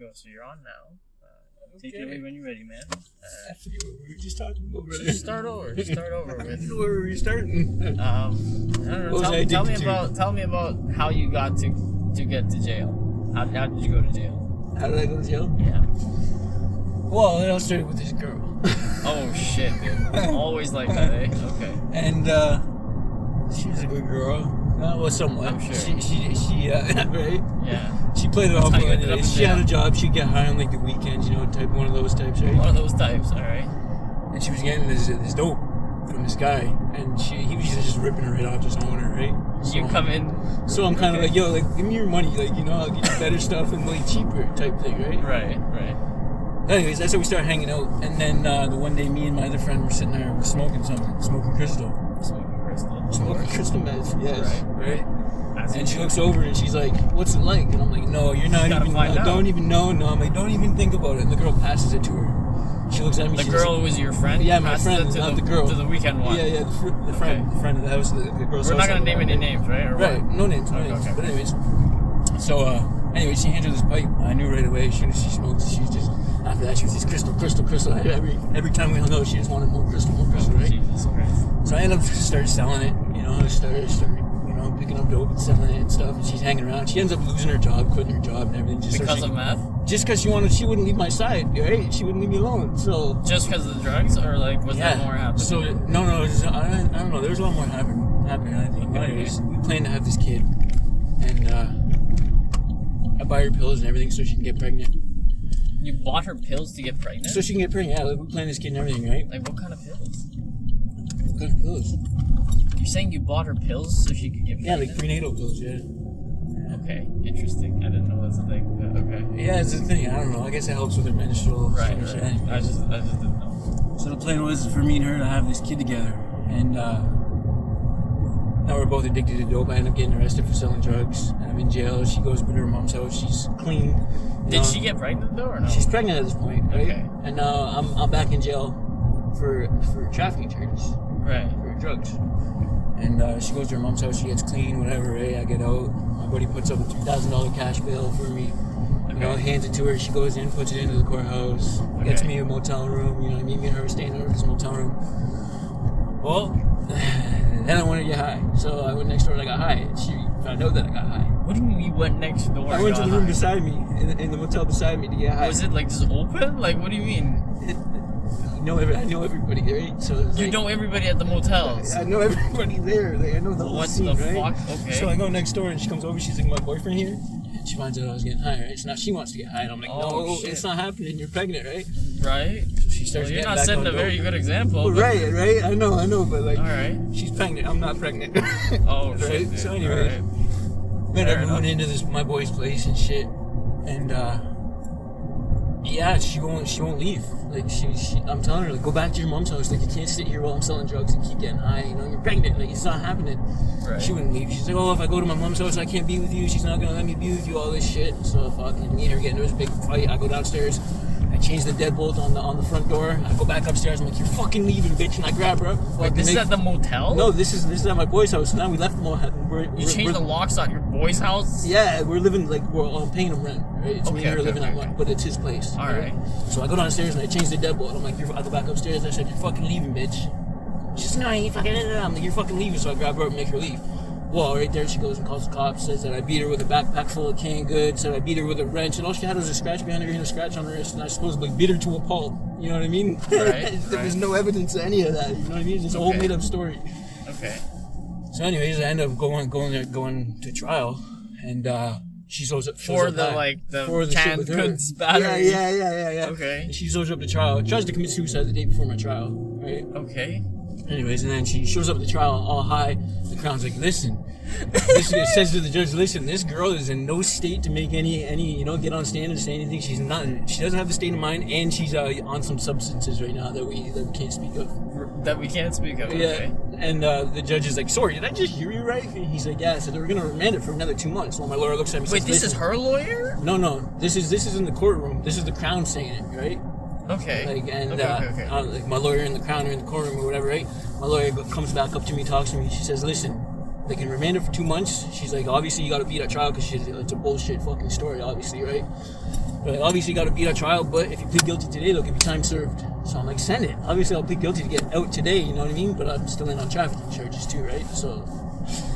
go. So you're on now. Take it away when you're ready, man. I forget what we were just talking about, brother. Just start over. Just start over with. Where were we starting? I don't know. Tell me about how you got to get to jail. How did you go to jail? How did I go to jail? Yeah. Well, it all started with this girl. Oh shit, dude. Always like that, eh? Okay. And she was a good girl. Well, somewhat. I'm sure. She right? Yeah. She played it off. She had a job. She'd get high on like the weekends, one of those types, right? One of those types, all right. And she was getting this dope from this guy, and he was just ripping her right off, just owning her, right? So you come in. So I'm kind of like, yo, like give me your money, like I'll get you better stuff and like cheaper type thing, right? Right. Anyways, that's how we started hanging out, and then the one day, me and my other friend were sitting there smoking crystal. Smoking crystal meth, yes. Right? And she looks over and she's like, what's it like? And I'm like, no, you're not even, don't even know. No, I'm like, don't even think about it. And the girl passes it to her. She looks at me. The girl was your friend? Yeah, my friend, not the girl. To the weekend one? Yeah, the friend. That was the girl's. We're not going to name any names, right? Or right, what? no names. Okay. But anyways, so, she hands her this pipe. I knew right away as soon as she smoked, she was just, after that, she was just crystal. Every time we hung out, she just wanted more crystal, right? Jesus Christ. So I ended up started selling it, started picking up dope and selling it and stuff, and she's hanging around. She ends up losing her job, quitting her job and everything. Just because of meth? Just because she wouldn't leave my side, right? She wouldn't leave me alone, so... Just because of the drugs, or was there more happening? So, no, I don't know, there was a lot more happening, I think. But anyways, we planned to have this kid, and I buy her pills and everything so she can get pregnant. You bought her pills to get pregnant? So she can get pregnant, yeah, like we planned this kid and everything, right? Like what kind of pills? What kind of pills? You're saying you bought her pills so she could get pregnant? Yeah, like prenatal pills, yeah. Okay, interesting. I didn't know that's a thing, but okay. Yeah, it's a thing. I don't know. I guess it helps with her menstrual. Right. I just didn't know. So the plan was for me and her to have this kid together, and now we're both addicted to dope. I end up getting arrested for selling drugs. I'm in jail. She goes to her mom's house. She's clean. Did she get pregnant though, or no? She's pregnant at this point, right? Okay. And now I'm back in jail for trafficking charges. Right. For drugs. And she goes to her mom's house. She gets clean, whatever. Right? I get out. My buddy puts up a $3,000 cash bail for me. Hands it to her. She goes in, puts it into the courthouse. Gets me a motel room. Me and her staying over this motel room. Well, then I wanted to get high, so I went next door and I got high. And she found out that I got high. What do you mean you went next door? I went to the room beside me, in the motel beside me to get high. Was it like just open? Like what do you mean? I know everybody, right? So you know everybody at the motels. I know everybody there. Like, I know the whole scene, right? What the fuck? Okay. So I go next door and she comes over. She's like, my boyfriend here. And she finds out I was getting high, right? So now she wants to get high, and I'm like, no, it's not happening. You're pregnant, right? Right. So she starts you're getting not back setting on a very good example. Well, right. I know, but like, all right. She's pregnant. I'm not pregnant. Oh, right? Shit, so anyway, then I moved into my boy's place and shit, and she won't leave. Like I'm telling her, like, go back to your mom's house. Like, you can't sit here while I'm selling drugs and keep getting high. You're pregnant. Like, it's not happening. Right. She wouldn't leave. She's like, oh, if I go to my mom's house, I can't be with you. She's not gonna let me be with you. All this shit. So fucking me and her get into this big fight. I go downstairs. I change the deadbolt on the front door. I go back upstairs. I'm like, you're fucking leaving, bitch, and I grab her up. Wait, this is at the motel? No, this is at my boy's house. Now we left the motel. You changed the locks on your boy's house? Yeah, we're all paying him rent. Right? It's me and her living at one, but it's his place. All right. So I go downstairs and I change the deadbolt. I'm like, I go back upstairs. I said, you're fucking leaving, bitch. She's like, no, I ain't fucking. I'm like, you're fucking leaving. So I grab her up and make her leave. Well, right there, she goes and calls the cops, says that I beat her with a backpack full of canned goods, said I beat her with a wrench, and all she had was a scratch behind her ear and a scratch on her wrist, and I supposedly beat her to a pulp. You know what I mean? Right, There was no evidence of any of that. You know what I mean? It's a whole made-up story. Okay. So anyways, I end up going to trial, and she shows up for the canned goods battery. Yeah. Okay. And she shows up to trial, tries to commit suicide the day before my trial, right? Okay. Anyways, and then she shows up at the trial all high. The Crown's like, listen. Says to the judge, listen, this girl is in no state to make any get on stand and say anything. She doesn't have the state of mind, and she's on some substances right now that we can't speak of. That we can't speak of. Yeah. Okay. And the judge is like, sorry, did I just hear you right? And he's like, yeah. So they were gonna remand it for another 2 months. Well, my lawyer looks at me. Wait, this is her lawyer? No. This is in the courtroom. This is the Crown saying it, right? Okay. Okay. Like my lawyer and the Crown are in the courtroom or whatever, right? My lawyer comes back up to me, talks to me. She says, listen, they can remand it for 2 months. She's like, obviously you got to beat that trial because it's a bullshit fucking story, obviously, right? But obviously, got to beat a trial. But if you plead guilty today, they'll give you time served. So I'm like, send it. Obviously, I'll plead guilty to get out today. You know what I mean? But I'm still in on trafficking charges too, right? So.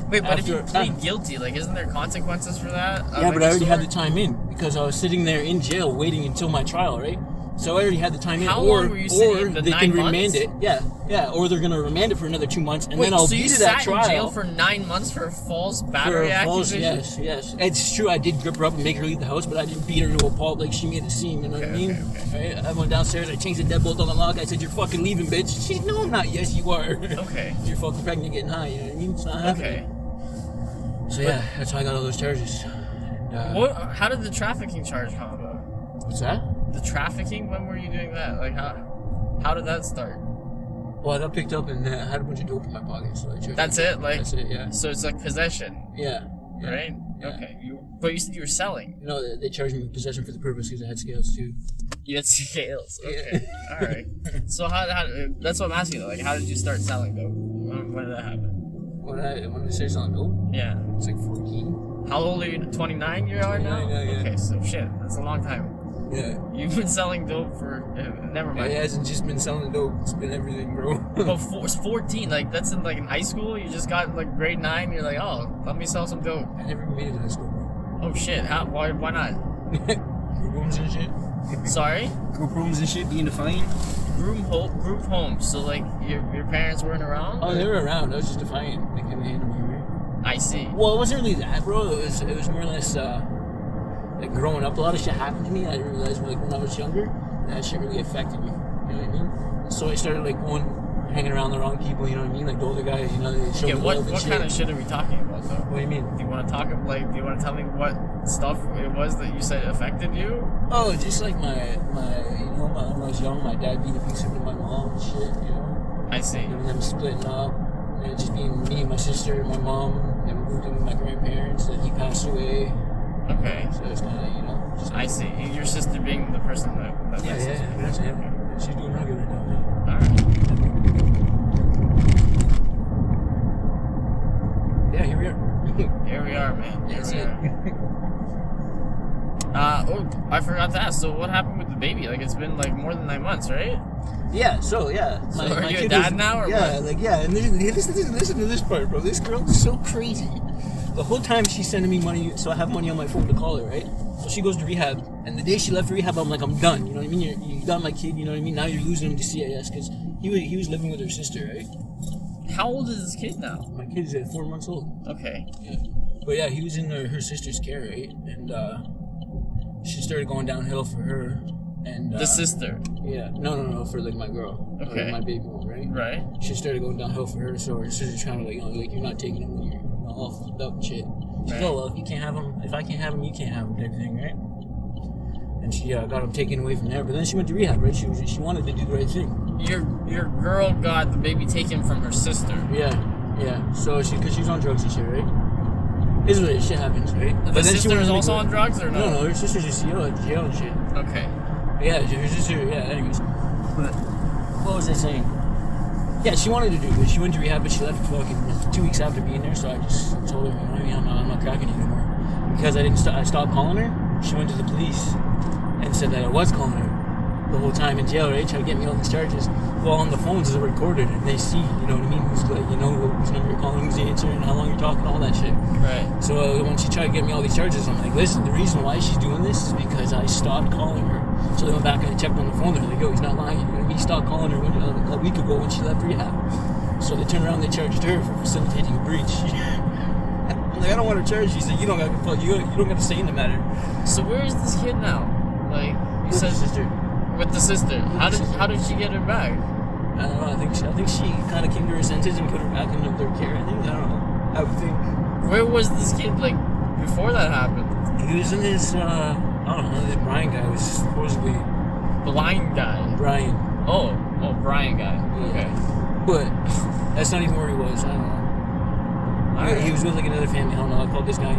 Wait, but if you plead guilty, like, isn't there consequences for that? Yeah, but I already had the time in because I was sitting there in jail waiting until my trial, right? So I already had the time in. How long were you sitting? Or they can remand it. Yeah. Or they're gonna remand it for another 2 months, and then I'll beat it at trial. So you sat in jail for 9 months for a false battery accusation? Yes. It's true. I did grip her up and make her leave the house, but I didn't beat her to a pulp like she made it seem. You know what I mean? Okay. Right? I went downstairs. I changed the deadbolt on the lock. I said, "You're fucking leaving, bitch." She, "No, I'm not." "Yes, you are." Okay. You're fucking pregnant, getting high. You know what I mean? It's not happening. Okay. So yeah, that's how I got all those charges. How did the trafficking charge come about? What's that? The trafficking? When were you doing that? Like, how did that start? Well, I got picked up and I had a bunch of dope in my pocket, so I checked. That's it? Like, that's it, yeah. So it's like possession? Yeah. Right? Yeah. Okay. But you said you were selling? No, they charged me with possession for the purpose because I had scales too. You had scales? Okay. Yeah. Alright. So how that's what I'm asking you, like, how did you start selling dope? When did that happen? When I started selling dope? Yeah. It's like 14. How old are you? 29 you are now? Yeah. Okay, so shit, that's a long time. Yeah. You've been selling dope for... never mind. It hasn't just been selling dope. It's been everything, bro. But 14, like, that's in, like, in high school? You just got, like, grade 9, you're like, oh, let me sell some dope. I never made it to high school, bro. Oh, shit. Why not? Group homes and shit. Sorry? Group homes and shit, being defiant. Group homes. So, like, your parents weren't around? Oh, they were around. I was just defiant. They couldn't handle me, right? I see. Well, it wasn't really that, bro. It was more or less... like growing up, a lot of shit happened to me. I didn't realize like when I was younger, that shit really affected me. You know what I mean? So I started like hanging around the wrong people. You know what I mean? Like the older guys. You know, they show me what love and shit. Kind of shit are we talking about though? What do you mean? Do you want to talk like? Do you want to tell me what stuff it was that you said affected you? Oh, just like my when I was young, my dad being abusive to my mom and shit. You know. I see. And them splitting up, and just being me and my sister and my mom. And we moved in with my grandparents, and he passed away. Okay. So it's kind of, you know. I see. Your sister being the person that yeah. She's doing really good right now. Alright. Yeah, here we are. Here we are, man. That's it. I forgot to ask. So what happened with the baby? Like, it's been like more than 9 months, right? Yeah. So are you a dad now, or yeah, what? like yeah. And listen to this part, bro. This girl is so crazy. The whole time she's sending me money, so I have money on my phone to call her, right? So she goes to rehab, and the day she left rehab, I'm like, I'm done. You know what I mean? You got my kid. You know what I mean? Now you're losing him to CIS because he was living with her sister, right? How old is this kid now? My kid is 4 months old. Okay. Yeah. But yeah, he was in her sister's care, right? And she started going downhill for her. And the sister? Yeah. No, for like my girl. Okay. My baby mom, right? Right. She started going downhill for her, so her sister's trying to like you're not taking him when you're all fucked up and shit. She's like, oh, well, if you can't have him, if I can't have him, you can't have him, type thing, right? And she got him taken away from there. But then she went to rehab, right? She wanted to do the right thing. Your girl got the baby taken from her sister. Yeah. So because she was on drugs and shit, right? This is what shit happens, right? The sister is also on drugs, or no? No, her sister's just jail and shit. Okay. Yeah, her sister. Yeah. Anyways, but what was I saying? Yeah, she wanted to do it. She went to rehab, but she left fucking 2 weeks after being there. So I just told her, you know what I mean? I'm not cracking anymore. Because I stopped calling her. She went to the police and said that I was calling her the whole time in jail, right? Trying to get me all these charges. Well, on the phones is recorded, and they see, you know what I mean? Who's like, you know, whose number you're calling, who's answering, how long you're talking, all that shit. Right. So when she tried to get me all these charges, I'm like, listen, the reason why she's doing this is because I stopped calling her. So they went back and I checked on the phone. They're like, yo, he's not lying. You know what I mean? He stopped calling her a week ago when she left rehab. So they turned around and they charged her for facilitating a breach. I'm like, I don't want to charge you. He's like, you don't got to say in the matter. So where is this kid now? Like, you With said the sister. With the sister. How did she get her back? I don't know. I think she kind of came to her senses and put her back into their care. I think. I don't know. I would think. Where was this kid like before that happened? He was in this. I don't know. This Brian guy was supposedly. Blind guy. Brian. Oh, Brian guy. Yeah. Okay. But that's not even where he was. I don't know. Right. He was with like another family. I don't know. I called this guy.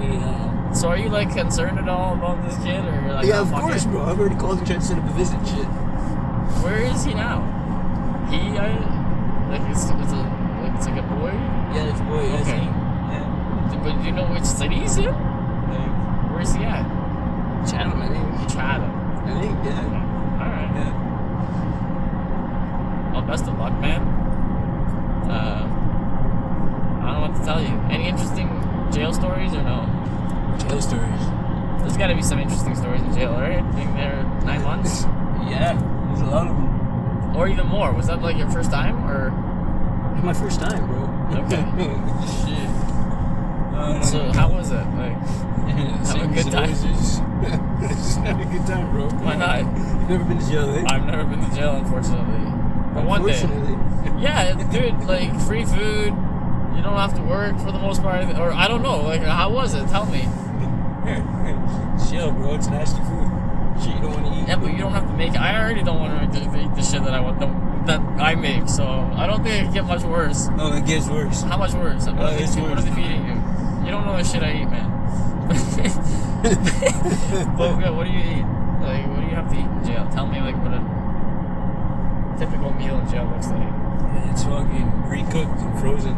So are you like concerned at all about this kid, or you're like? Yeah, of course, bro. I've already called him trying to set up a visit and shit. Where is he now? It's like a boy. Yeah, it's a boy. Okay. Yeah. But do you know which city he's in? Like, where's he at? Chatham, I think. Chatham. stories in jail, right? Being there 9 months? Yeah, there's a lot of them. Or even more. Was that like your first time, or? My first time, bro. Okay. Shit. So how was it? Like, have a good time? It's not a good time, bro. Why not? You've never been to jail, eh? I've never been to jail, unfortunately. But one day. Yeah, dude, like, free food. You don't have to work for the most part. Or, I don't know. Like, how was it? Tell me. Chill, bro. It's nasty food. Shit you don't want to eat. Yeah, but you don't have to make it. I already don't want to eat the shit that I make. So, I don't think it can get much worse. Oh, it gets worse. How much worse? What are they feeding you? You don't know the shit I eat, man. But okay, what do you eat? Like, what do you have to eat in jail? Tell me, like, what a typical meal in jail looks like. It's fucking pre-cooked and frozen.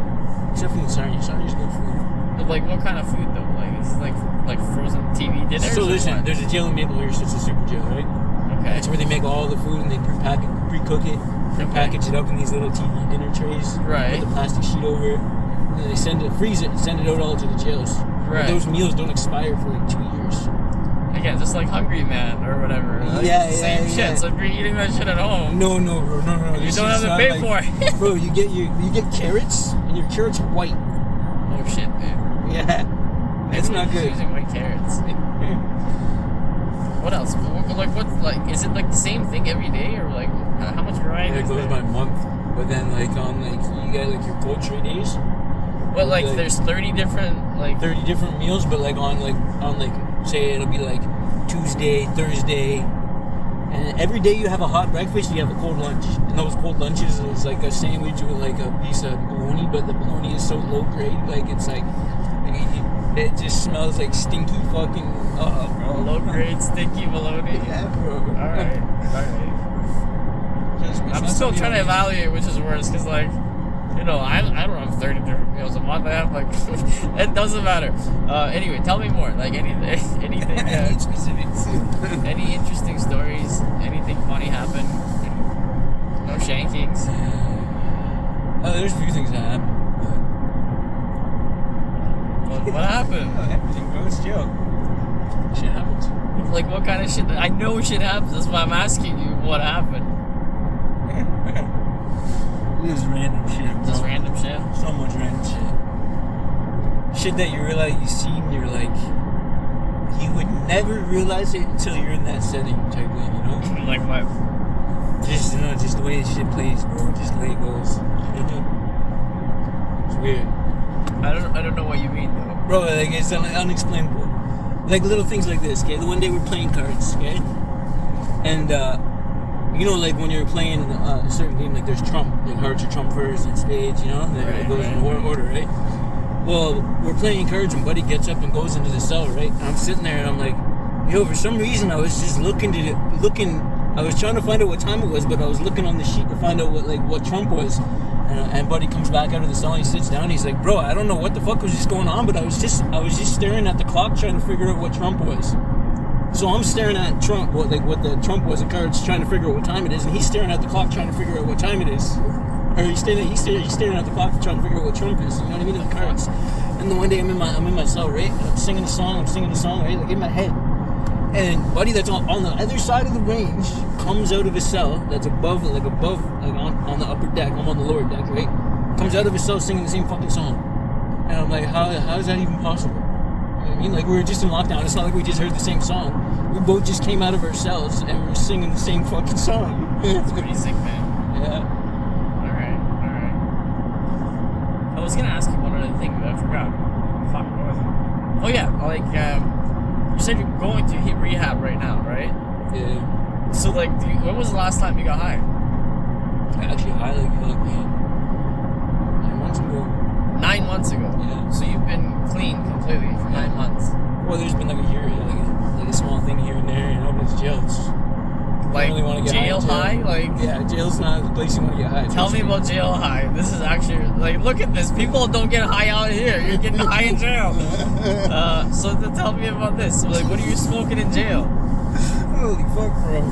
Except for the sarnie. Sarnie's good food. But, like, what kind of food, though? Like, is it like frozen TV dinners? So listen, there's a jail in Maplehurst. It's a super jail, right? Okay. It's where they make all the food and they pre-cook it, package it up in these little TV dinner trays. Right. Put the plastic sheet over it. And then they freeze it, and send it out all to the jails. Right. But those meals don't expire for like 2 years. Again, just like Hungry Man or whatever. Like, same shit. So if you're eating that shit at home. No, bro. No. You don't have to pay for it. Bro, you get carrots, and your carrots are white. Oh shit, dude. Yeah. That's not good. Using white carrots. What else? Is it like the same thing every day, or like how much variety? It goes by month, but then like on like you got like your cold tray days. But like there's 30 different 30 different meals, but like on say it'll be like Tuesday, Thursday, and every day you have a hot breakfast, you have a cold lunch, and those cold lunches is like a sandwich with like a piece of bologna, but the bologna is so low grade, like it's like it just smells like stinky fucking bro. Low grade stinky bologna. Yeah, bro. All right. I'm still trying to evaluate which is worse, because like, you know, I don't have 30 different meals a month. I have like it doesn't matter. Anyway, tell me more. Like anything. Any specifics? Any interesting stories? Anything funny happen? No shankings. There's a few things that happen. What happened? Everything goes chill. Shit happens. Like what kind of shit? I know shit happens. That's why I'm asking you what happened. Just random shit, bro. Just random shit? So much random shit. Shit that you realize you seen, you're like, you would never realize it until you're in that setting type thing, you know? Like what? Just, you know, just the way shit plays, bro. Just the way it goes. It's weird. I don't know what you mean, though. Bro, like, it's unexplainable. Like, little things like this, okay? The one day we're playing cards, okay? And, you know, like when you're playing a certain game, like there's trump, like hearts or trump first and spades, you know? It goes in order, right? Well, we're playing cards and Buddy gets up and goes into the cell, right? And I'm sitting there and I'm like, yo, for some reason I was just looking, I was trying to find out what time it was, but I was looking on the sheet to find out what trump was. And Buddy comes back out of the cell and he sits down and he's like, bro, I don't know what the fuck was just going on, but I was just staring at the clock trying to figure out what trump was. So I'm staring at Trump, what the Trump was, the cards, trying to figure out what time it is, and he's staring at the clock trying to figure out what time it is. Or he's staring at the clock trying to figure out what Trump is. You know what I mean? The cards. And then one day I'm in my cell, right? I'm singing a song, right? Like in my head. And Buddy that's on the other side of the range comes out of his cell that's above on the upper deck. I'm on the lower deck, right? Comes out of his cell singing the same fucking song. And I'm like, how is that even possible? I mean, like, we were just in lockdown. It's not like we just heard the same song. We both just came out of our cells and we're singing the same fucking song. It's pretty sick, man. Yeah. Alright. I was gonna ask you one other thing, but I forgot. Fuck, what was it? Oh, yeah, like, you said you're going to hit rehab right now, right? Yeah. So, like, when was the last time you got high? Actually, I like 9 months ago. 9 months ago? Yeah. So you've been clean completely for 9 months? Well, there's been like a year, like a small thing here and there, you know, but it's jail. Like, really want to get jail high? Like, yeah, jail's not the place you want to get high. Tell me about jail high. This is actually, like, look at this. People don't get high out here. You're getting high in jail. So tell me about this. Like, what are you smoking in jail? Holy fuck, bro.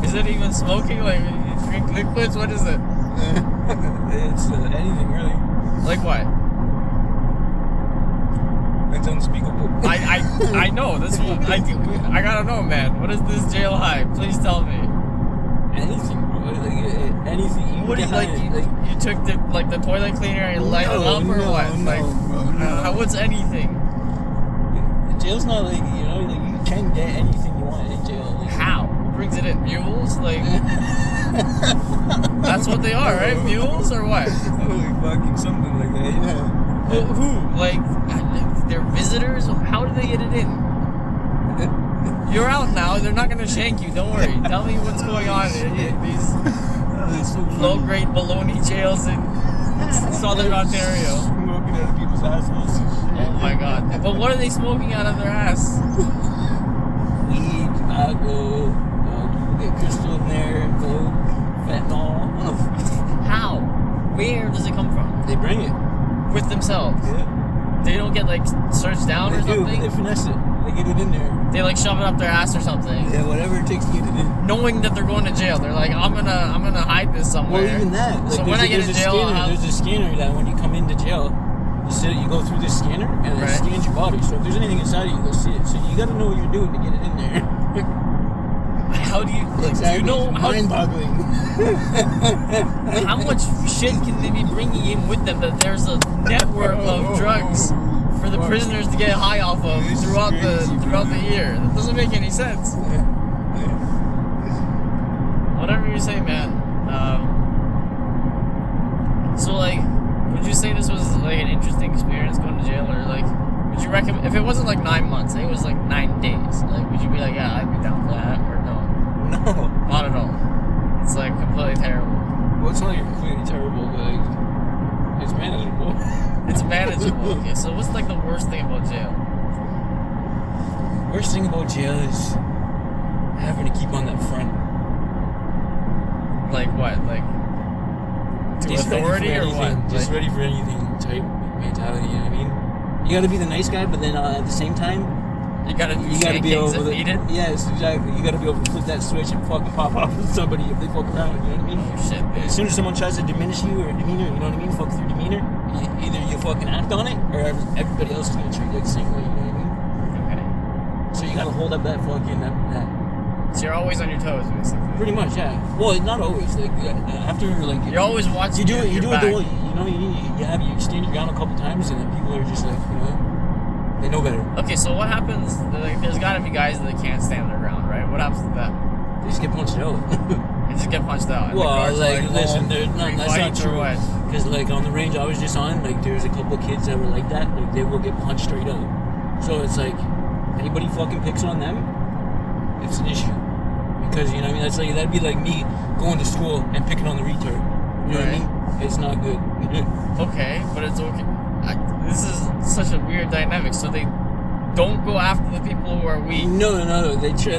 Is it even smoking? Like, you drink liquids? What is it? It's anything, really. Like what? It's unspeakable. I know. That's what I gotta know, man. What is this jail high? Please tell me. Anything, bro. Like anything. What do you like? You took the toilet cleaner and you light it up, or what? No. What's anything? Jail's not like, you know, like you can get anything you want in jail. Like, how? Who brings it in? Mules? Like that's what they are, right? Mules or what? Holy fucking something like that. Yeah. Well, who? Like they're visitors? How do they get it in? You're out now. They're not gonna shank you. Don't worry. Tell me what's going on in these low-grade baloney jails in Southern Ontario. Smoking out of people's assholes. Oh my god! But what are they smoking out of their ass? Weed, tobacco. People get crystal in there, coke, fentanyl. How? Where does it come from? They bring it with themselves. Yeah. They don't get like searched down or something. They finesse it. They get it in there. They like shove it up their ass or something. Yeah, whatever it takes to get it in. Knowing that they're going to jail, they're like, I'm gonna hide this somewhere. Well, even that. Like, so when I get in jail, there's a scanner that when you come into jail, you go through this scanner and it scans your body. So if there's anything inside of you, they'll see it. So you got to know what you're doing to get it in there. How do you? Like, exactly. Do you know? Mind-boggling. How much shit can they be bringing in with them that there's a network of drugs for the prisoners to get high off of throughout the year? That doesn't make any sense. Whatever you say, man. So like, would you say this was like an interesting experience going to jail, or like, would you recommend if it wasn't like 9 months, it was like 9 days? Like, would you be like, yeah, I'd be down for that, or no? No, not at all. It's like completely terrible. Well, it's not like completely terrible, but like, it's manageable. It's manageable. Okay, so what's like the worst thing about jail? Worst thing about jail is having to keep on that front. Like what? Like to just authority or what? Just ready for anything type mentality. You know what I mean? You got to be the nice guy, but then at the same time, you got to be able to. Yes, exactly. You got to be able to flip that switch and fucking pop off with somebody if they fuck around. You know what I mean? Oh shit, man. As soon as someone tries to diminish you or demeanor, you know what I mean? Fuck with your demeanor. Either you fucking act on it, or everybody else is gonna treat you like the same way. You know what I mean? Okay. So you gotta hold up that fucking that. So you're always on your toes, basically. Pretty much, yeah. Well, not always. Like after, like you're always watching. You do it. You do it. You stand your ground a couple times, and then people are just like, you know, they know better. Okay, so what happens? Like, there's got to be guys that can't stand their ground, right? What happens to them? They just get punched out. They just get punched out. Well, like listen, that's not true. Because like on the range I was just on, like there's a couple of kids that were like that. Like they will get punched straight out. So it's like anybody fucking picks on them, it's an issue. Because you know what I mean, that'd be like me going to school and picking on the retard. You know what I mean? It's not good. Okay, but it's okay. This is such a weird dynamic. So they don't go after the people who are weak. No. They try. A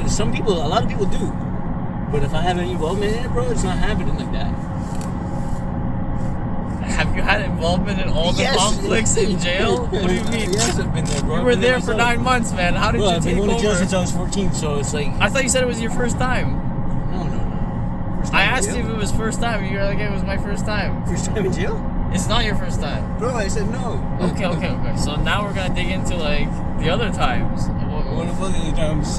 lot of people do. But if I have any involvement in it, bro, it's not happening like that. Have you had involvement in all the conflicts in jail? What do you mean? Yes, I've been there, bro. You were there for 9 months, man. How did you take over? I've been going to jail since I was 14, so it's like... I thought you said it was your first time. No. I asked you if it was first time, and you were like, it was my first time. First time in jail? It's not your first time. Bro, I said no. Okay. So now we're gonna dig into like the other times. What the fuck other times?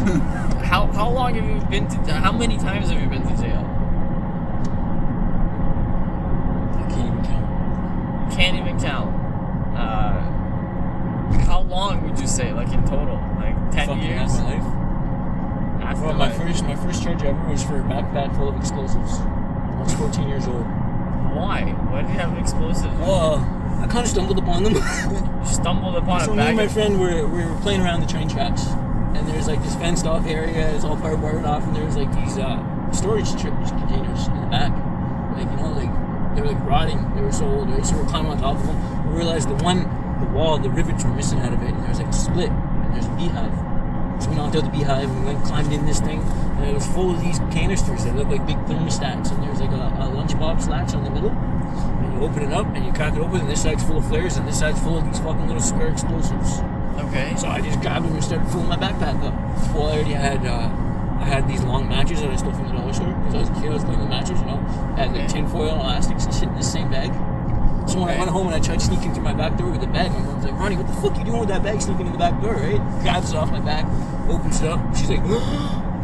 How long have you been to? How many times have you been to jail? I can't even count. Can't even count. How long would you say, like in total? Like 10 years? Half my life. Well, my first charge ever was for a backpack full of explosives. I was 14 years old. Why? Why did you have explosives? Well, I kind of stumbled upon them. You stumbled upon a bag? So me and my friend we were playing around the train tracks, and there's like this fenced off area. It's all wired off, and there's like these storage containers in the back. Like, you know, like they were like rotting. They were so old. Right? So we're climbing on top of them. We realized the wall, the rivets were missing out of it, and there was like a split, and there's a beehive. So we knocked out the beehive and we climbed in this thing, and it was full of these canisters that look like big thermostats, and there's like a lunchbox latch on the middle, and you open it up and you crack it open, and this side's full of flares and this side's full of these fucking little square explosives. Okay. So I just grabbed them and started filling my backpack up. Well, I already had I had these long matches that I stole from the dollar store because I was a kid. I was playing with matches, you know. I had like tinfoil and elastics and shit in the same bag. So when I went home and I tried sneaking through my back door with the bag, my mom's like, Ronnie, what the fuck you doing with that bag sneaking in the back door, right? Grabs it off my back, opens it up. She's like,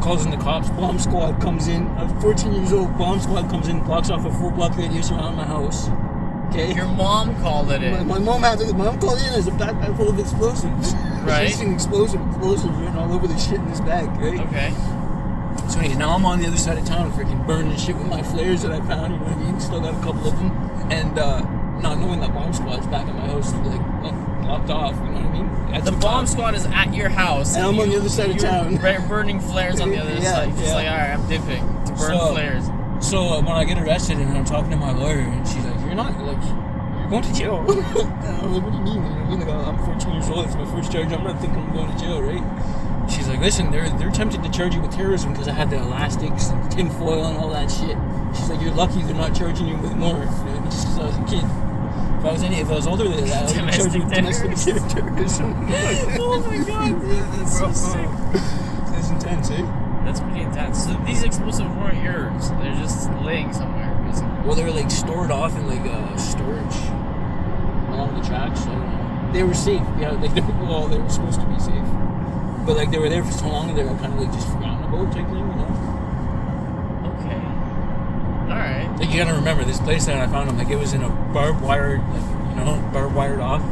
calls in the cops. Bomb squad comes in. I was 14 years old. Bomb squad comes in, blocks off a 4-block radius around my house. Okay. Your mom called it in. My mom called in as a backpack full of explosives. Right. She's seeing explosives written all over the shit in this bag, right? Okay. So anyways, now I'm on the other side of town, freaking burning shit with my flares that I found. You know what I mean? Still got a couple of them, and not knowing that bomb squad's back at my house, like locked off. You know what I mean? At The bomb squad is at your house, and I'm on the other side of town, burning flares on the other side. Just like, all right, I'm dipping to burn flares. So when I get arrested and I'm talking to my lawyer, and she's like, "You're not like." Going to jail. I'm like, what do you mean? You know what I mean? Like, I'm 14 years old. It's my first charge. I'm not thinking I'm going to jail, right? She's like, listen, they're tempted to charge you with terrorism because I had the elastics and tin foil and all that shit. She's like, you're lucky they're not charging you with more. You know, just because I was a kid. If I was older than that, I would charge you with domestic terrorism. Oh my god, dude, that's so sick. That's intense, eh? That's pretty intense. So these explosives weren't yours. They're just laying somewhere, basically. Well, they were like stored off in like storage along the tracks. So they were safe. Yeah, like they were supposed to be safe. But like they were there for so long, they were kind of like just forgotten about type thing, you know. Okay. All right. Like you gotta remember this place that I found them. Like it was in a barbed wired, barbed wired off.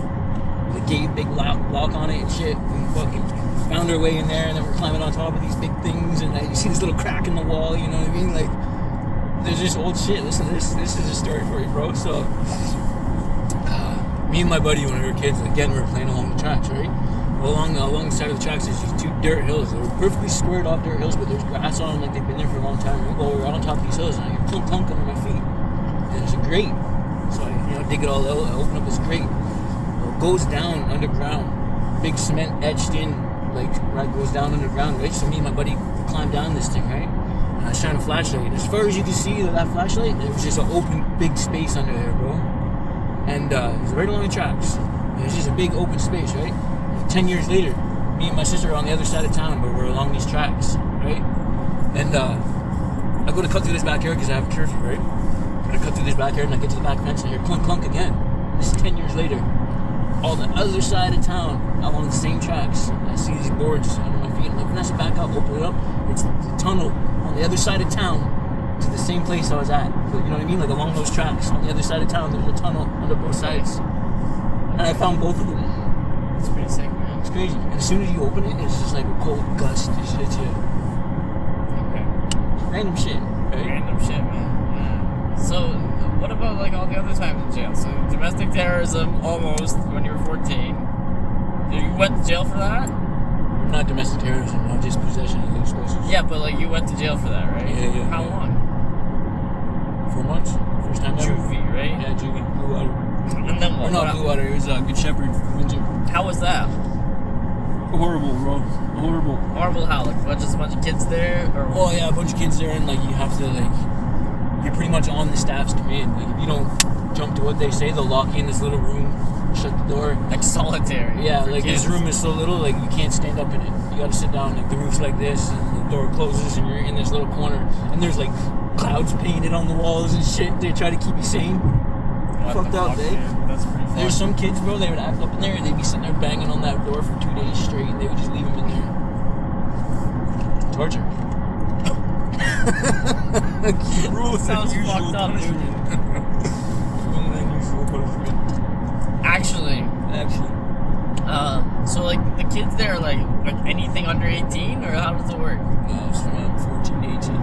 The gate, big lock on it and shit. And fucking found our way in there, and then we're climbing on top of these big things, and you see this little crack in the wall. You know what I mean? Like there's just old shit. Listen, this is a story for you, bro. So me and my buddy, when we were kids, again, we were playing along the tracks, right? Along the side of the tracks, there's these two dirt hills. They're perfectly squared off dirt hills, but there's grass on them like they've been there for a long time. Right? Well, we're out on top of these hills, and I get clunk under my feet. And there's a grate. So I dig it all out, I open up this grate. It goes down underground. Big cement etched in, like, right, goes down underground, right? So me and my buddy climb down this thing, right? And I shine a flashlight. As far as you can see that flashlight, there was just an open, big space under there, bro. And it was right along the tracks. And it's just a big open space, right? 10 years later, me and my sister are on the other side of town, but we're along these tracks, right? And I go to cut through this backyard because I have a curfew, right? I cut through this backyard and I get to the back fence and I hear clunk clunk again. This is 10 years later. On the other side of town, I'm on the same tracks. I see these boards under my feet. I'm like, Vanessa, back up, open it up. It's the tunnel on the other side of town to the same place I was at. But you know what I mean? Like along those tracks, on the other side of town, there's a tunnel under both sides. And I found both of them. It's pretty sick, man. It's crazy. And as soon as you open it, it's just like a cold gust. It hits you. Okay. Random shit, right? Random shit, man. Yeah. So, what about like all the other times in jail? So, domestic terrorism, almost, when you were 14. You went to jail for that? Not domestic terrorism, no, just possession of explosives. Yeah, but like you went to jail for that, right? Yeah. How long? 4 months. First time ever. Juvie, right? Yeah, juvie. Blue water. And then what? Or not blue water, it was Good Shepherd, Windsor. How was that? Horrible, bro. Horrible. Horrible how? Like, just a bunch of kids there? Or Oh, yeah, a bunch of kids there, and like you have to, like, you're pretty much on the staff's command. Like, if you don't jump to what they say, they'll lock you in this little room, shut the door. like solitary? Yeah, like kids. this room is so little, like you can't stand up in it. You gotta sit down, like the roof's like this, and the door closes, and you're in this little corner. And there's like clouds painted on the walls and shit. They try to keep you sane. What Fucked the up, fuck, eh? dude? That's pretty fucked. There's some kids, bro, they would act up in there and they'd be sitting there banging on that door for 2 days straight, and they would just leave them in there. Torture. Sounds fucked up, dude. Actually. So like the kids there are like anything under 18, or how does it work? No, it's from 14 to 18.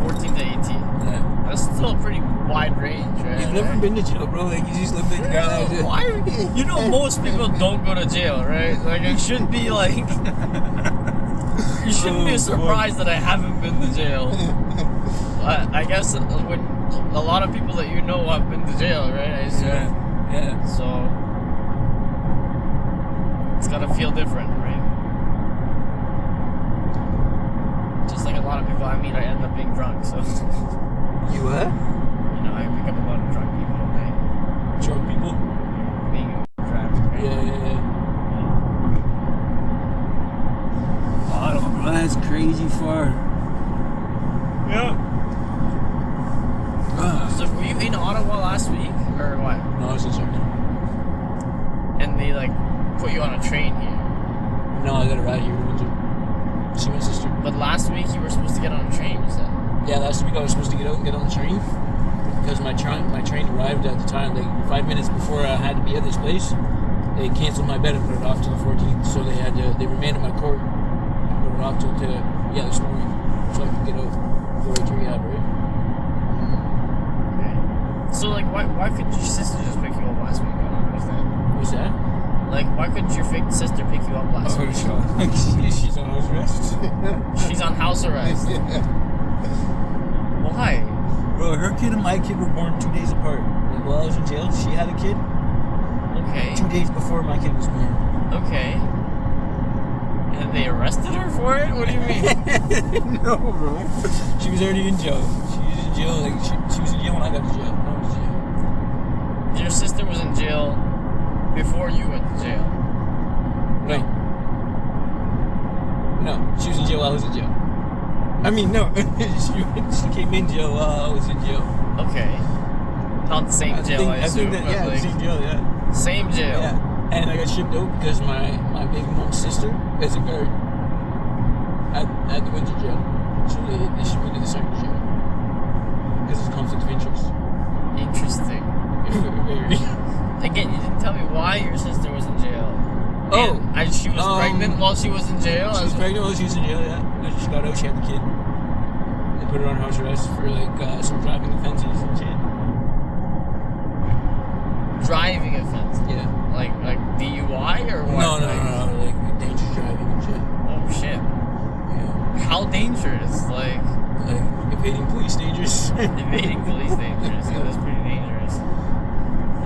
14 to 18. Yeah. That's still a pretty wide range, right? You've never been to jail, bro. Like, you just looked at the guy that was Why? You know, most people don't go to jail, right? Like, it should be like. You shouldn't be surprised that I haven't been to jail. I guess when a lot of people that you know have been to jail, right? I assume. Yeah. So. It's gotta feel different, right? Just like a lot of people I meet, I end up being drunk, so. You what? You know, I pick up a lot of drunk people at night. Drunk people? Being in traffic, right? Yeah. Oh, that's crazy far. Yeah. So were you in Ottawa last week? or what? No, I was in Sarnia. And they like put you on a train here. No, I got a ride here to Windsor. See my sister. But last week you were supposed to get on a train, you said. Yeah, last week I was supposed to get out and get on the train because my train arrived at the time, like 5 minutes before I had to be at this place. They canceled my bed and put it off to the 14th, so they remanded my court and put it off to this morning, so I could get out, go right to rehab, right? Okay. So like, why couldn't your sister just pick you up last week? I don't understand. What's that? Like, why couldn't your fake sister pick you up last week? She's on house arrest. She's on house arrest. Yeah. Why? Bro, her kid and my kid were born 2 days apart. Like, while I was in jail, she had a kid Okay. 2 days before my kid was born. Okay. And they arrested her for it? What do you mean? No, bro. She was already in jail. She was in jail. Like she was in jail when I got to jail. I was in jail. Your sister was in jail before you went to jail. No. No, she was in jail while I was in jail. I mean, no. she came in jail while I was in jail. Okay. Not the same jail, I assume. think that, but yeah, like, same jail, yeah. same jail. Yeah. And I got shipped out because my baby mom's sister is a guard at the Windsor jail. So they shipped me to the Sarnia jail. Because it's conflict of interest. Interesting. Again, you didn't tell me why your sister was in jail. Oh. And she was pregnant while she was in jail? She was pregnant while she was in jail, yeah. When she got out, she had the kid. They put her on house arrest for like some driving offenses and shit. Driving offense? Yeah. Like DUI or what? No, like dangerous driving and shit. Oh shit. Yeah. How dangerous? Like evading police dangerous. evading police dangerous. Yeah, that's pretty dangerous.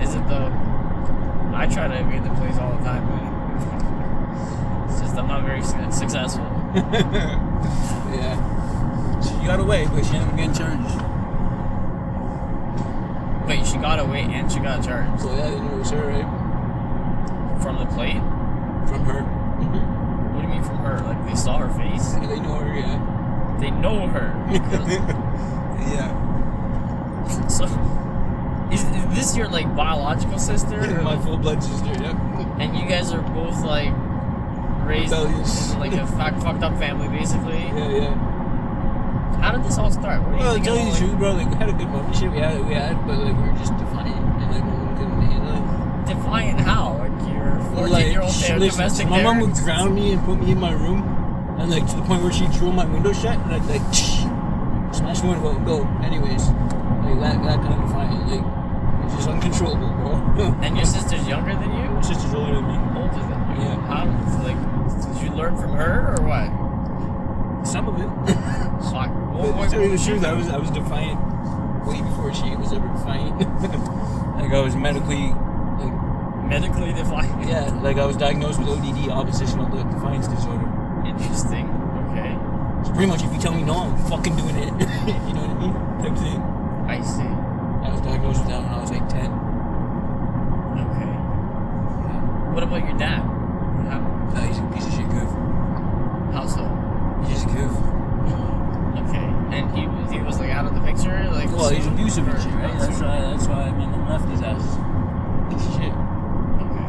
Is it though? I try to evade the police all the time, but it's just I'm not very successful. Yeah. She got away, but she ended up getting charged. Wait, she got away and she got charged? So yeah, they knew it was her, right? From the plate? From her. What do you mean from her? Like they saw her face? Yeah, they know her, yeah. They know her. Yeah. So, is this your like biological sister? Yeah, my full blood sister, yeah. And you guys are both like raised Rebellious. in like a fucked up family, basically. Yeah. How did this all start? What do you Well, to think tell it you all, the truth, bro, like we had a good moment, shit, we had, but like we were just defiant, and like no one couldn't handle it. Defiant how? Like you're a 14-year-old domestic my mom would terrorist? ground me and put me in my room, and like to the point where she'd drill my window shut, and I'd like smash the window and go. Anyways, like that kind of defiant, like it's just uncontrollable, bro. And your sister's younger than you? My sister's older than me. Older than you? Yeah. How? Like, did you learn from her or what? Some of it. Fuck. But to tell you the truth, I was defiant way before she was ever defiant. Like I was medically defiant? Yeah, like I was diagnosed with o.d.d, oppositional defiance disorder. Interesting. Okay. So pretty much if you tell me no, I'm fucking doing it. You know what I mean? Type thing. I see. I was diagnosed with that when I was like 10. Okay. Yeah. What about your dad? He's a piece of shit goof. How so? He's just a goof. Okay. And he was like out of the picture? Like, Well, he's abusive and or- shit, right? That's why my mom left his ass. Piece of shit. Okay.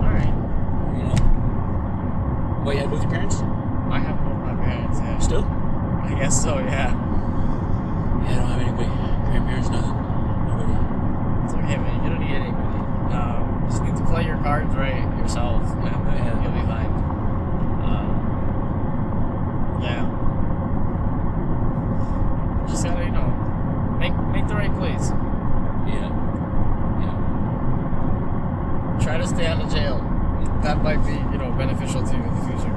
Alright. You know? What, you had both your parents? I have both my parents, yeah. Still? I guess so, yeah. Yeah, I don't have anybody. Grandparents, nothing. Nobody. It's okay, man. You don't need anybody. Just need to play your cards right yourself, and then you'll be fine. Yeah. Just gotta, make the right plays. Yeah. Try to stay out of jail. That might be, beneficial to you in the future.